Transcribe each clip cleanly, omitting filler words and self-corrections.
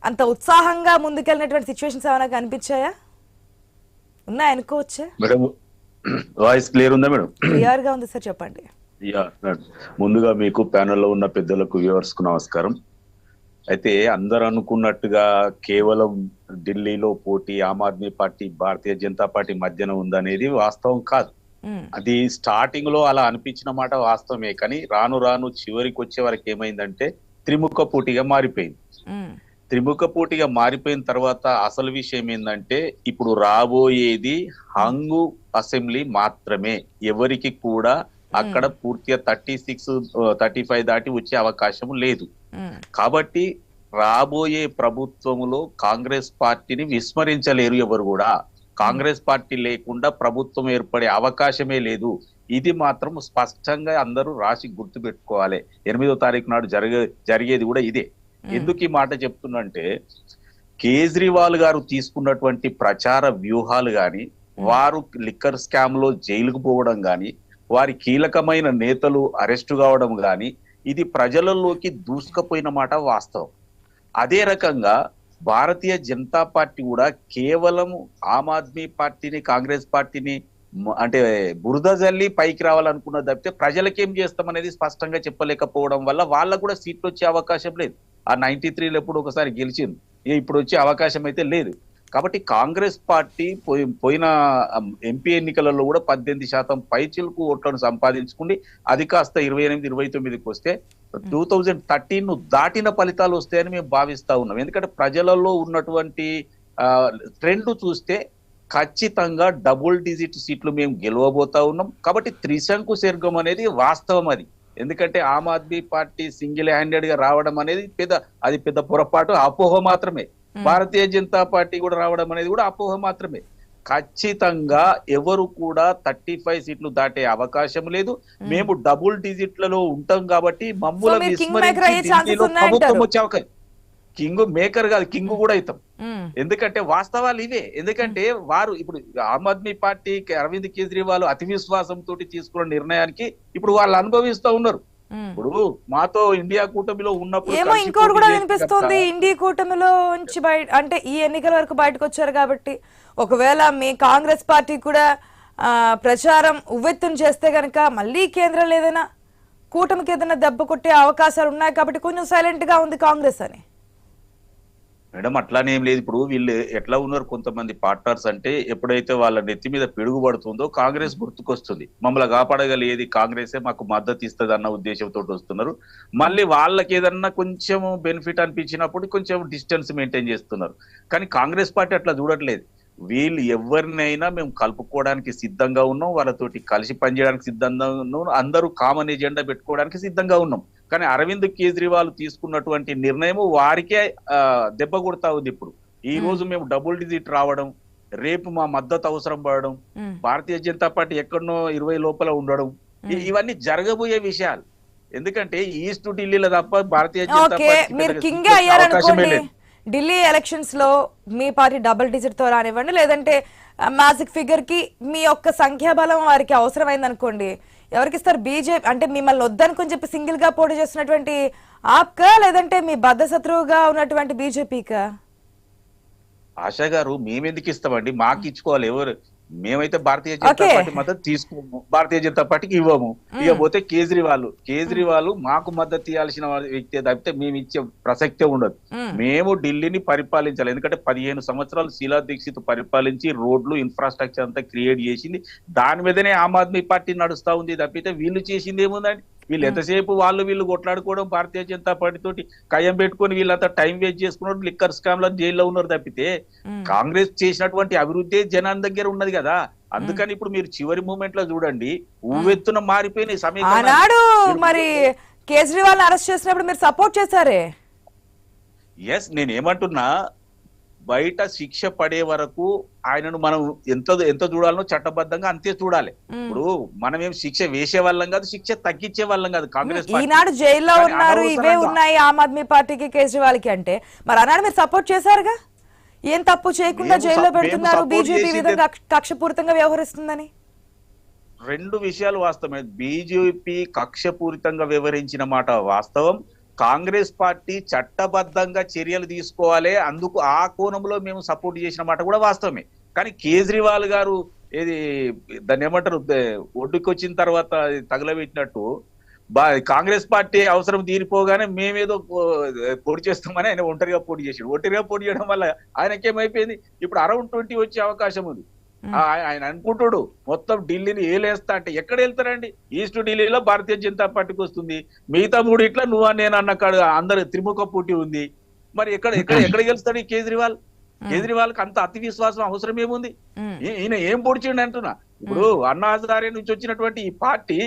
అంత ఉత్సాహంగా ముందుకెళ్ళినటువంటి సిచ్యువేషన్స్ ఏమైనా కనిపించాయా? ఉన్నాయి అనుకోవచ్చా? మేడం వాయిస్ క్లియర్ ఉందా మేడం? క్లియర్ గా ఉంది సార్, చెప్పండి. యా, ముందుగా మీకు ప్యానెల్లో ఉన్న పెద్దలకు వ్యూవర్స్ కు నమస్కారం. అయితే అందరు అనుకున్నట్టుగా కేవలం ఢిల్లీలో పోటీ ఆమ్ ఆద్మీ పార్టీ భారతీయ జనతా పార్టీ మధ్యన ఉందనేది వాస్తవం కాదు. అది స్టార్టింగ్ లో అలా అనిపించిన మాట వాస్తవమే, కానీ రాను రాను చివరికి వచ్చే వరకు ఏమైందంటే త్రిముఖ పోటీగా మారిపోయింది. త్రిముఖ పోటీగా మారిపోయిన తర్వాత అసలు విషయం ఏంటంటే ఇప్పుడు రాబోయేది హంగు అసెంబ్లీ మాత్రమే. ఎవరికి కూడా అక్కడ పూర్తిగా 36-35 దాటి వచ్చే అవకాశం లేదు. కాబట్టి రాబోయే ప్రభుత్వములో కాంగ్రెస్ పార్టీని విస్మరించలేరు ఎవరు కూడా. కాంగ్రెస్ పార్టీ లేకుండా ప్రభుత్వం ఏర్పడే అవకాశమే లేదు. ఇది మాత్రం స్పష్టంగా అందరూ రాసి గుర్తు పెట్టుకోవాలి. 8వ తారీఖు నాడు జరిగేది కూడా ఇదే. ఎందుకు ఈ మాట చెప్తున్నంటే, కేజ్రీవాల్ గారు తీసుకున్నటువంటి ప్రచార వ్యూహాలు గాని, వారు లిక్కర్ స్కామ్ లో జైలుకు పోవడం గాని, వారి కీలకమైన నేతలు అరెస్టు కావడం గాని, ఇది ప్రజలలోకి దూసుకుపోయిన మాట వాస్తవం. అదే రకంగా భారతీయ జనతా పార్టీ కూడా కేవలం ఆమ్ ఆద్మీ పార్టీని కాంగ్రెస్ పార్టీని అంటే బురద జల్లి పైకి రావాలనుకున్న తప్పితే ప్రజలకేం చేస్తామనేది స్పష్టంగా చెప్పలేకపోవడం వల్ల వాళ్ళకు కూడా సీట్లు వచ్చే అవకాశం లేదు. ఆ 93లో ఎప్పుడు ఒకసారి గెలిచింది, ఇప్పుడు వచ్చే అవకాశం అయితే లేదు. కాబట్టి కాంగ్రెస్ పార్టీ పోయిన ఎంపీ ఎన్నికలలో కూడా 18% పైచిలకు ఓట్లను సంపాదించుకుంది. అది కాస్త 28-29కి వస్తే 2013 దాటిన ఫలితాలు వస్తాయని మేము భావిస్తా ఉన్నాం. ఎందుకంటే ప్రజలలో ఉన్నటువంటి ట్రెండ్ చూస్తే ఖచ్చితంగా డబుల్ డిజిట్ సీట్లు మేము గెలవబోతా ఉన్నాం. కాబట్టి త్రిశంకు స్వర్గం అనేది వాస్తవం. అది ఎందుకంటే Aam Aadmi party single handed గా రావడం అనేది పెద్ద పొరపాటు, అపోహ మాత్రమే. భారతీయ జనతా పార్టీ కూడా రావడం అనేది కూడా అపోహ మాత్రమే. ఖచ్చితంగా ఎవరు కూడా 35 సీట్లు దాటే అవకాశం లేదు. మేము డబుల్ డిజిట్లలో ఉంటాం కాబట్టి మమ్మల్ని విస్మరించి ప్రభుత్వం వచ్చే అవకాశం. కింగ్ మేకర్ కాదు, కింగ్ కూడా అవుతాం. ఎందుకంటే వాస్తవాలు ఇవే. ఎందుకంటే వారు ఇప్పుడు ఆమ్ ఆద్మీ పార్టీకి అరవింద్ కేజ్రీవాల్ అతి విశ్వాసంతో తీసుకున్న నిర్ణయానికి ఇప్పుడు వాళ్ళు అనుభవిస్తూ ఉన్నారు. ఇప్పుడు మాతో ఇండియా కూటమిలో ఉన్నప్పుడు ఏమో ఇంకోటి కూడా వినిపిస్తుంది, ఇండియా కూటమిలో నుంచి అంటే ఈ ఎన్నికల వరకు బయటకు వచ్చారు కాబట్టి ఒకవేళ మీ కాంగ్రెస్ పార్టీ కూడా ప్రచారం ఉవ్వెత్తున చేస్తే గనక మళ్ళీ కేంద్రంలో ఏదైనా కూటమికి ఏదైనా దెబ్బ కొట్టే అవకాశాలు ఉన్నాయి కాబట్టి కొంచెం సైలెంట్ గా ఉంది కాంగ్రెస్ అని. మేడం అట్లానే ఏం లేదు. ఇప్పుడు వీళ్ళు ఎట్లా ఉన్నారు, కొంతమంది పార్ట్నర్స్ అంటే ఎప్పుడైతే వాళ్ళ నెత్తి మీద పిడుగు పడుతుందో కాంగ్రెస్ గుర్తుకొస్తుంది. మమ్మల్ని కాపాడగలిగేది కాంగ్రెసే, మాకు మద్దతు ఇస్తుంది అన్న ఉద్దేశంతో వస్తున్నారు. మళ్ళీ వాళ్ళకి ఏదన్నా కొంచెం బెనిఫిట్ అనిపించినప్పుడు కొంచెం డిస్టెన్స్ మెయింటైన్ చేస్తున్నారు. కానీ కాంగ్రెస్ పార్టీ అట్లా చూడట్లేదు. వీళ్ళు ఎవరినైనా మేము కలుపుకోవడానికి సిద్ధంగా ఉన్నాం, వాళ్ళతోటి కలిసి పనిచేయడానికి సిద్ధంగా ఉన్నాం, అందరూ కామన్ ఎజెండా పెట్టుకోవడానికి సిద్ధంగా ఉన్నాం. కానీ అరవింద్ కేజ్రీవాల్ తీసుకున్నటువంటి నిర్ణయం వారికే దెబ్బ కొడతా ఉంది. ఇప్పుడు ఈ రోజు మేము డబుల్ డిజిట్ రావడం, రేపు మా మద్దతు అవసరం పడడం, భారతీయ జనతా పార్టీ ఎక్కడనో 20 లోపల ఉండడం, ఇవన్నీ జరగబోయే విషయాలు. ఎందుకంటే ఈస్ట్ ఢిల్లీలో తప్ప భారతీయ జనతా పార్టీ ఢిల్లీ ఎలక్షన్స్ లో మీ పార్టీ డబుల్ డిజిట్ తో రానివ్వండి, లేదంటే మ్యాజిక్ ఫిగర్ కి మీ యొక్క సంఖ్యాబలం వారికి అవసరమైంది అనుకోండి, ఎవరికి ఇస్తారు? బీజేపీ అంటే మిమ్మల్ని వద్దనుకొని చెప్పి సింగిల్ గా పోటీ చేస్తున్నటువంటి ఆప్కా, లేదంటే మీ బద్ద శత్రువుగా ఉన్నటువంటి బీజేపీకా? ఆశా గారు, మేమెందుకు ఇస్తామండి? మాకు ఇచ్చుకోవాలి ఎవరు? మేమైతే భారతీయ జనతా పార్టీ మద్దతు తీసుకోము, భారతీయ జనతా పార్టీకి ఇవ్వము. ఇకపోతే కేజ్రీవాల్ మాకు మద్దతు ఇవ్వాల్సిన వ్యక్తి తప్పితే మేము ఇచ్చే ప్రసక్తే ఉండదు. మేము ఢిల్లీని పరిపాలించాలి. ఎందుకంటే 15 సంవత్సరాలు శీలా దీక్షిత్ పరిపాలించి రోడ్లు ఇన్ఫ్రాస్ట్రక్చర్ అంతా క్రియేట్ చేసింది. దాని మీదనే ఆమ్ ఆద్మీ పార్టీ నడుస్తా ఉంది తప్పితే వీళ్ళు చేసింది ఏముందండి? వీళ్ళు ఎంతసేపు వీళ్ళు కొట్లాడుకోవడం, భారతీయ జనతా పార్టీ తోటి కయ్యం పెట్టుకుని వీళ్ళంతా టైం వేస్ట్ చేసుకున్నారు, లిక్కర్ స్కామ్ లో జైల్లో ఉన్నారు తప్పితే కాంగ్రెస్ చేసినటువంటి అభివృద్ధి జనాల దగ్గర ఉన్నది కదా. అందుకని ఇప్పుడు మీరు చివరి మూమెంట్ లో చూడండి, ఉవ్వెత్తున మారిపోయిన సమీకరణాలు. మరి కేజ్రీవాల్ అరెస్ట్ చేసినప్పుడు మీరు సపోర్ట్ చేశారే? ఎస్, నేను ఏమంటున్నా, బయట శిక్ష పడే వరకు ఆయనను మనం ఎంత చూడాలనో చట్టబద్ధంగా అంతే చూడాలి. ఇప్పుడు మనం ఏం శిక్ష వేసే వాళ్ళం కాదు, శిక్ష తగ్గించే వాళ్ళం కాదు. కాంగ్రెస్ ఈనాడు జైల్లో ఉన్నారు, ఇవే ఉన్నాయి ఆమ్ ఆద్మీ పార్టీకి కేజ్రీవాల్ కి అంటే మరి అన్నాడు మీరు సపోర్ట్ చేశారుగా? ఏం తప్పు చేయకుండా జైల్లో పెడుతున్నారు, బీజేపీ విధంగా కక్షపూరితంగా వ్యవహరిస్తుందని. రెండు విషయాలు వాస్తవమే. బీజేపీ కక్షపూరితంగా వ్యవహరించిన మాట వాస్తవం. కాంగ్రెస్ పార్టీ చట్టబద్ధంగా చర్యలు తీసుకోవాలి, అందుకు ఆ కోణంలో మేము సపోర్ట్ చేసిన మాట కూడా వాస్తవమే. కానీ కేజ్రీవాల్ గారు ఏది దాన్ని ఏమంటారు, ఒడ్డుకి వచ్చిన తర్వాత తగలబెట్టినట్టు కాంగ్రెస్ పార్టీ అవసరం తీరిపోగానే మేమేదో పోటీ చేస్తామని ఆయన ఒంటరిగా పోటీ చేశాడు. ఒంటరిగా పోటీ చేయడం వల్ల ఆయనకేమైపోయింది, ఇప్పుడు అరౌండ్ 20 వచ్చే అవకాశం ఉంది. ఆయన అనుకుంటాడు మొత్తం ఢిల్లీని ఏలేస్తా అంటే ఎక్కడ వెళ్తారండి? ఈస్ట్ ఢిల్లీలో భారతీయ జనతా పార్టీకి వస్తుంది, మిగతా మూడిట్లా నువ్వు నేను అన్న కాడు అందరు త్రిముఖ పోటీ ఉంది. మరి ఎక్కడ గెలుస్తాడు ఈ కేజ్రీవాల్? కేజ్రీవాల్ కి అంత అతి విశ్వాసం అవసరం ఏముంది? ఈయన ఏం పొడిచిండు అంటున్నా. ఇప్పుడు అన్నా హజారే నుంచి వచ్చినటువంటి ఈ పార్టీ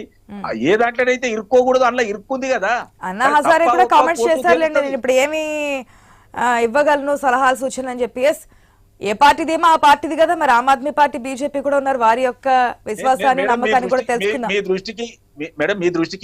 ఏ దాంట్లోనైతే ఇరుక్కోకూడదు అందులో ఇరుక్కుంది కదా. అన్నా హజారే కూడా కామెంట్స్ చేశారులేండి, నేను ఇప్పుడు ఏమి ఇవ్వగలను సలహాలు సూచనలు అని చెప్పి. ఎస్, ఏ పార్టీదేమో ఆ పార్టీది కదా, మరి ఆమ్ ఆద్మీ పార్టీ బీజేపీ కూడా ఉన్నారు, వారి యొక్క విశ్వాసాన్ని నమ్మకాన్ని కూడా తెలుసుకుందాం. మీ దృష్టికి